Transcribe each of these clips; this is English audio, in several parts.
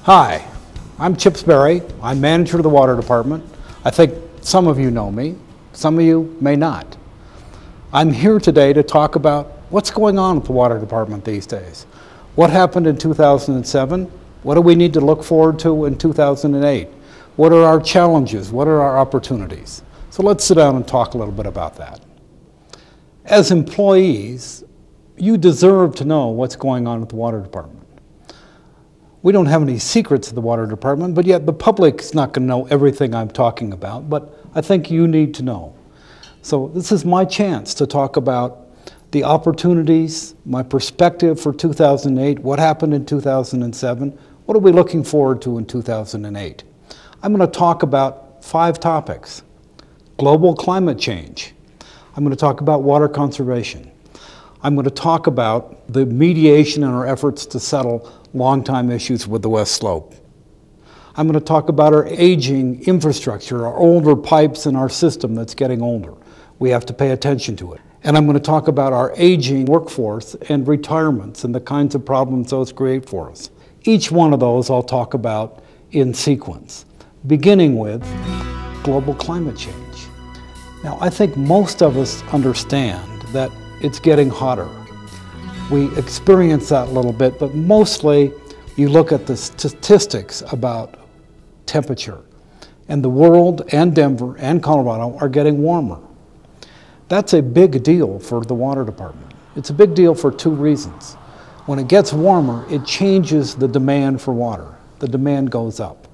Hi, I'm Chip Sperry. I'm manager of the water department. I think some of you know me, some of you may not. I'm here today to talk about what's going on with the water department these days. What happened in 2007? What do we need to look forward to in 2008? What are our challenges? What are our opportunities? So let's sit down and talk a little bit about that. As employees, you deserve to know what's going on with the water department. We don't have any secrets of the water department, but yet the public's not going to know everything I'm talking about, but I think you need to know. So this is my chance to talk about the opportunities, my perspective for 2008, what happened in 2007, what are we looking forward to in 2008. I'm going to talk about 5 topics. Global climate change. I'm going to talk about water conservation. I'm going to talk about the mediation in our efforts to settle long-time issues with the West Slope. I'm going to talk about our aging infrastructure, our older pipes in our system that's getting older. We have to pay attention to it. And I'm going to talk about our aging workforce and retirements and the kinds of problems those create for us. Each one of those I'll talk about in sequence, beginning with global climate change. Now, I think most of us understand that it's getting hotter. We experience that a little bit, but mostly you look at the statistics about temperature, and the world and Denver and Colorado are getting warmer. That's a big deal for the water department. It's a big deal for 2 reasons. When it gets warmer, it changes the demand for water. The demand goes up.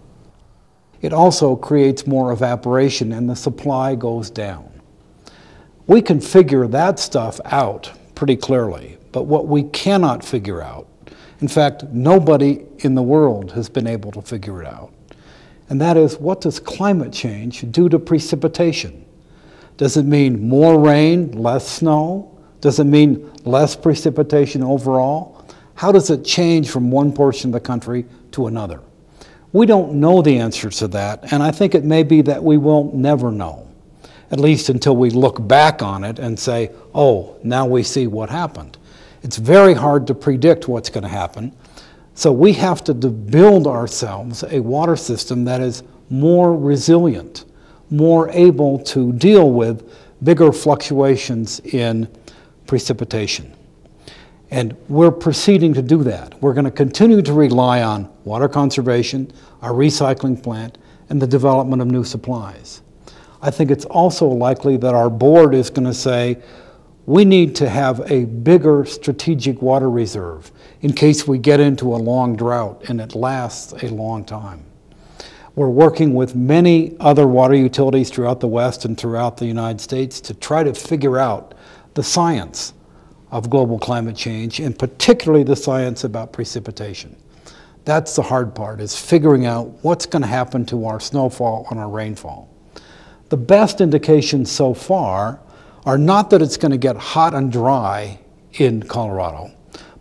It also creates more evaporation and the supply goes down. We can figure that stuff out pretty clearly. But what we cannot figure out, in fact, nobody in the world has been able to figure it out, and that is, what does climate change do to precipitation? Does it mean more rain, less snow? Does it mean less precipitation overall? How does it change from one portion of the country to another? We don't know the answers to that, and I think it may be that we will never know, at least until we look back on it and say, oh, now we see what happened. It's very hard to predict what's going to happen, so we have to build ourselves a water system that is more resilient, more able to deal with bigger fluctuations in precipitation. And we're proceeding to do that. We're going to continue to rely on water conservation, our recycling plant, and the development of new supplies. I think it's also likely that our board is going to say, we need to have a bigger strategic water reserve in case we get into a long drought and it lasts a long time. We're working with many other water utilities throughout the West and throughout the United States to try to figure out the science of global climate change, and particularly the science about precipitation. That's the hard part, is figuring out what's going to happen to our snowfall and our rainfall. The best indications so far are not that it's going to get hot and dry in Colorado,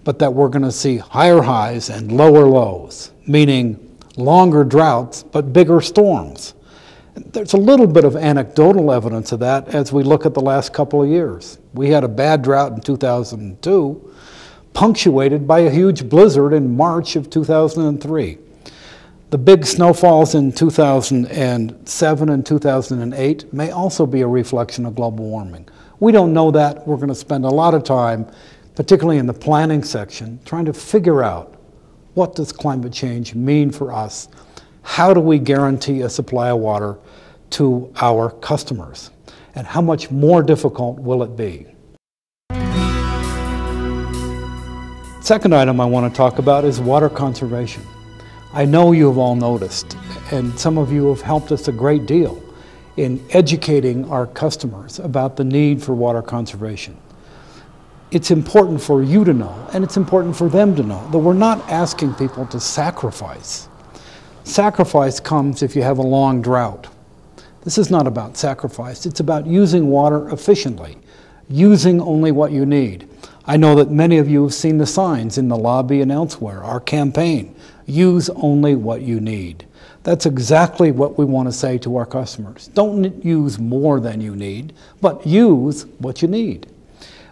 but that we're going to see higher highs and lower lows, meaning longer droughts but bigger storms. There's a little bit of anecdotal evidence of that as we look at the last couple of years. We had a bad drought in 2002, punctuated by a huge blizzard in March of 2003. The big snowfalls in 2007 and 2008 may also be a reflection of global warming. We don't know that. We're going to spend a lot of time, particularly in the planning section, trying to figure out, what does climate change mean for us? How do we guarantee a supply of water to our customers? And how much more difficult will it be? Second item I want to talk about is water conservation. I know you have all noticed, and some of you have helped us a great deal in educating our customers about the need for water conservation. It's important for you to know, and it's important for them to know, that we're not asking people to sacrifice. Sacrifice comes if you have a long drought. This is not about sacrifice. It's about using water efficiently, using only what you need. I know that many of you have seen the signs in the lobby and elsewhere, our campaign, use only what you need. That's exactly what we want to say to our customers. Don't use more than you need, but use what you need.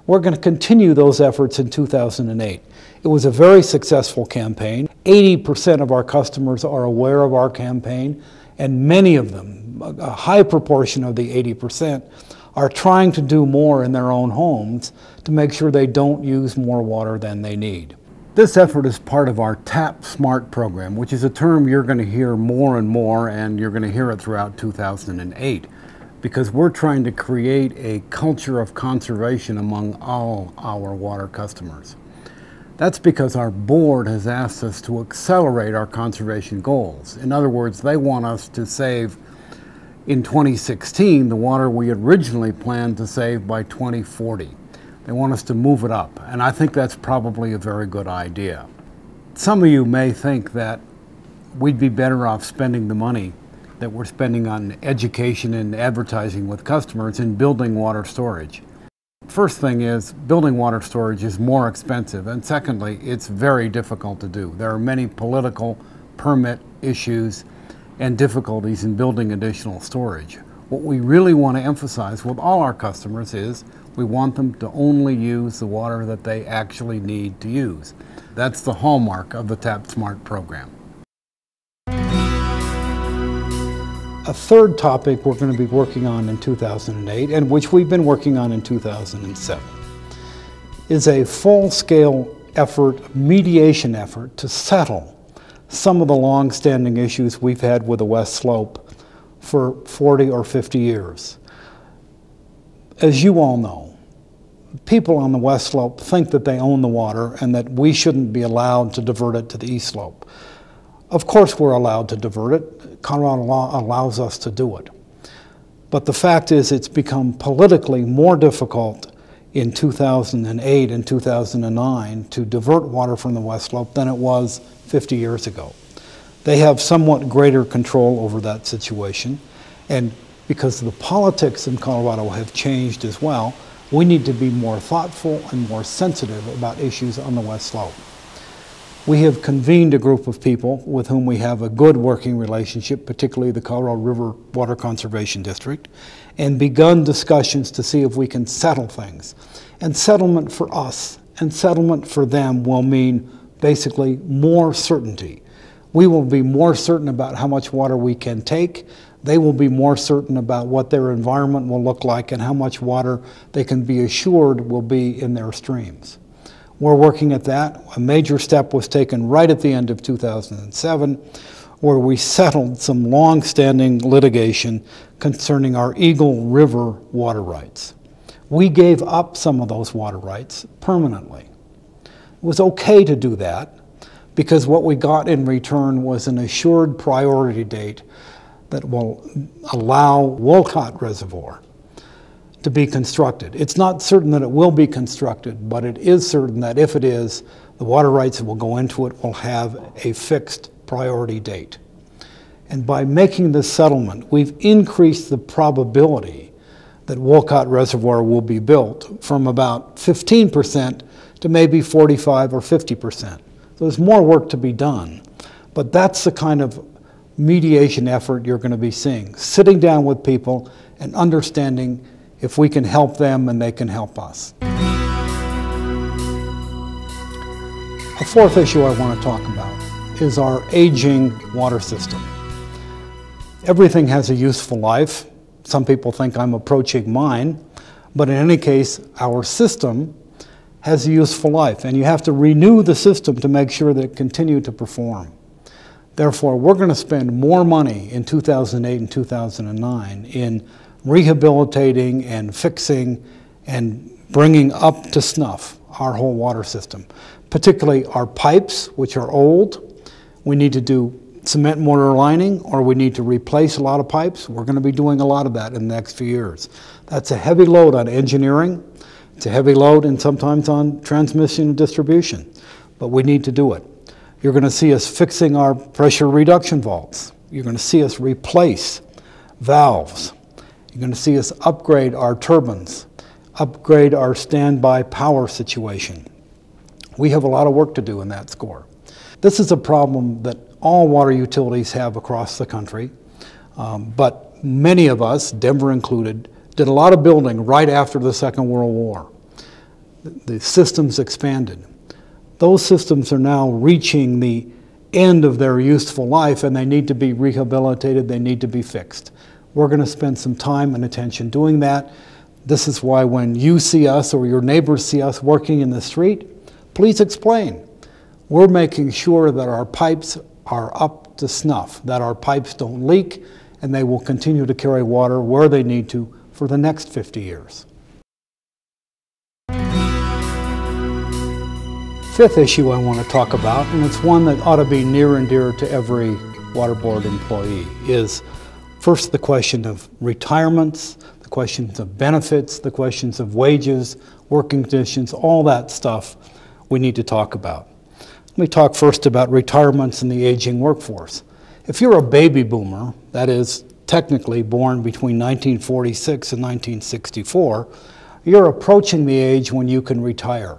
We're going to continue those efforts in 2008. It was a very successful campaign. 80% of our customers are aware of our campaign, and many of them, a high proportion of the 80%, are trying to do more in their own homes to make sure they don't use more water than they need. This effort is part of our TAP SMART program, which is a term you're going to hear more and more, and you're going to hear it throughout 2008. Because we're trying to create a culture of conservation among all our water customers. That's because our board has asked us to accelerate our conservation goals. In other words, they want us to save in 2016 the water we originally planned to save by 2040. They want us to move it up, and I think that's probably a very good idea. Some of you may think that we'd be better off spending the money that we're spending on education and advertising with customers in building water storage. First thing is, building water storage is more expensive, and secondly, it's very difficult to do. There are many political permit issues and difficulties in building additional storage. What we really want to emphasize with all our customers is we want them to only use the water that they actually need to use. That's the hallmark of the TAP SMART program. A third topic we're going to be working on in 2008, and which we've been working on in 2007, is a full-scale effort, mediation effort, to settle some of the long-standing issues we've had with the West Slope for 40 or 50 years. As you all know, people on the West Slope think that they own the water and that we shouldn't be allowed to divert it to the East Slope. Of course we're allowed to divert it. Colorado law allows us to do it. But the fact is it's become politically more difficult in 2008 and 2009 to divert water from the West Slope than it was 50 years ago. They have somewhat greater control over that situation, and because the politics in Colorado have changed as well, we need to be more thoughtful and more sensitive about issues on the West Slope. We have convened a group of people with whom we have a good working relationship, particularly the Colorado River Water Conservation District, and begun discussions to see if we can settle things. And settlement for us and settlement for them will mean basically more certainty. We will be more certain about how much water we can take. They will be more certain about what their environment will look like and how much water they can be assured will be in their streams. We're working at that. A major step was taken right at the end of 2007, where we settled some long-standing litigation concerning our Eagle River water rights. We gave up some of those water rights permanently. It was okay to do that because what we got in return was an assured priority date that will allow Wolcott Reservoir to be constructed. It's not certain that it will be constructed, but it is certain that if it is, the water rights that will go into it will have a fixed priority date. And by making this settlement, we've increased the probability that Wolcott Reservoir will be built from about 15% to maybe 45 or 50%. So there's more work to be done, but that's the kind of mediation effort you're going to be seeing, sitting down with people and understanding if we can help them and they can help us. A fourth issue I want to talk about is our aging water system. Everything has a useful life. Some people think I'm approaching mine, but in any case, our system has a useful life, and you have to renew the system to make sure that it continues to perform. Therefore, we're going to spend more money in 2008 and 2009 in rehabilitating and fixing and bringing up to snuff our whole water system, particularly our pipes, which are old. We need to do cement mortar lining, or we need to replace a lot of pipes. We're going to be doing a lot of that in the next few years. That's a heavy load on engineering. It's a heavy load and sometimes on transmission and distribution, but we need to do it. You're going to see us fixing our pressure reduction valves. You're going to see us replace valves. You're going to see us upgrade our turbines, upgrade our standby power situation. We have a lot of work to do in that score. This is a problem that all water utilities have across the country, but many of us, Denver included, did a lot of building right after the Second World War. the systems expanded. Those systems are now reaching the end of their useful life, and they need to be rehabilitated, they need to be fixed. We're going to spend some time and attention doing that. This is why when you see us or your neighbors see us working in the street, please explain. We're making sure that our pipes are up to snuff, that our pipes don't leak, and they will continue to carry water where they need to for the next 50 years. Fifth issue I want to talk about, and it's one that ought to be near and dear to every water board employee, is first the question of retirements, the questions of benefits, the questions of wages, working conditions, all that stuff we need to talk about. Let me talk first about retirements and the aging workforce. If you're a baby boomer, that is technically born between 1946 and 1964, you're approaching the age when you can retire.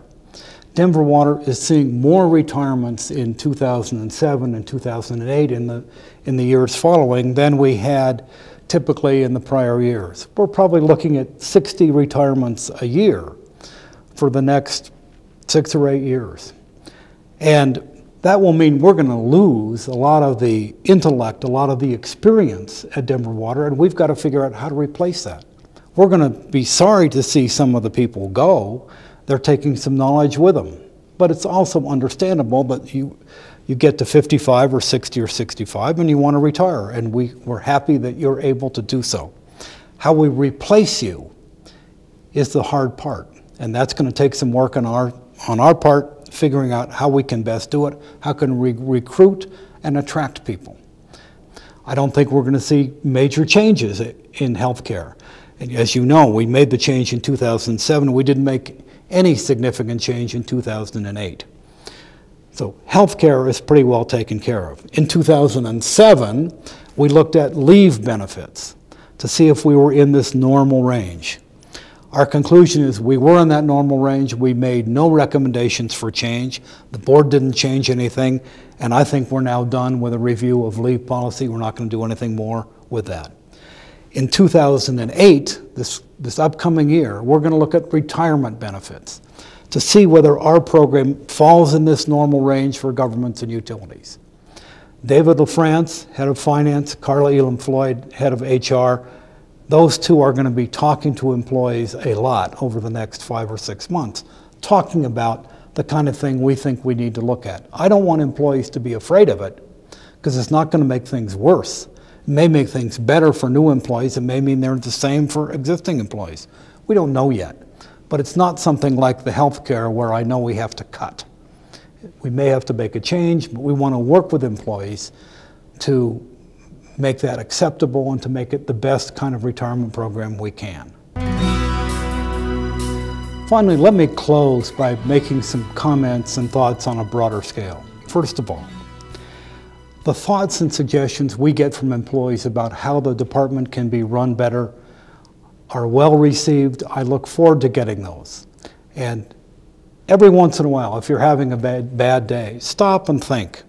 Denver Water is seeing more retirements in 2007 and 2008 in the years following than we had typically in the prior years. We're probably looking at 60 retirements a year for the next 6 or 8 years. And that will mean we're going to lose a lot of the intellect, a lot of the experience at Denver Water, and we've got to figure out how to replace that. We're going to be sorry to see some of the people go. They're taking some knowledge with them. But it's also understandable that you get to 55 or 60 or 65 and you want to retire, and we're happy that you're able to do so. How we replace you is the hard part, and that's going to take some work on our part, figuring out how we can best do it, how can we recruit and attract people. I don't think we're going to see major changes in healthcare. And as you know, we made the change in 2007. We didn't make any significant change in 2008. So healthcare is pretty well taken care of. In 2007, we looked at leave benefits to see if we were in this normal range. Our conclusion is we were in that normal range. We made no recommendations for change. The board didn't change anything, and I think we're now done with a review of leave policy. We're not going to do anything more with that. In 2008, this upcoming year, we're going to look at retirement benefits to see whether our program falls in this normal range for governments and utilities. David LaFrance, head of finance, Carla Elam Floyd, head of HR, those two are going to be talking to employees a lot over the next 5 or 6 months, talking about the kind of thing we think we need to look at. I don't want employees to be afraid of it, because it's not going to make things worse. It may make things better for new employees. It may mean they're the same for existing employees. We don't know yet. But it's not something like the healthcare where I know we have to cut. We may have to make a change, but we want to work with employees to make that acceptable and to make it the best kind of retirement program we can. Finally, let me close by making some comments and thoughts on a broader scale. First of all, the thoughts and suggestions we get from employees about how the department can be run better are well received. I look forward to getting those. And every once in a while, if you're having a bad day, stop and think.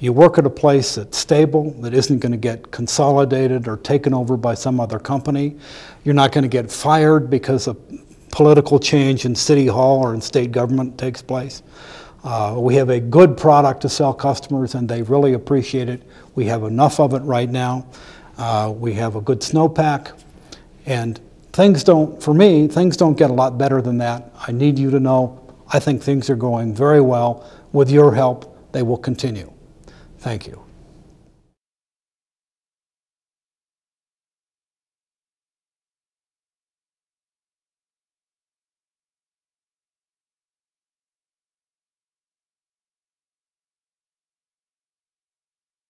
You work at a place that's stable, that isn't going to get consolidated or taken over by some other company. You're not going to get fired because of political change in City Hall or in state government takes place. We have a good product to sell customers, and they really appreciate it. We have enough of it right now. We have a good snowpack. And for me, things don't get a lot better than that. I need you to know I think things are going very well. With your help, they will continue. Thank you.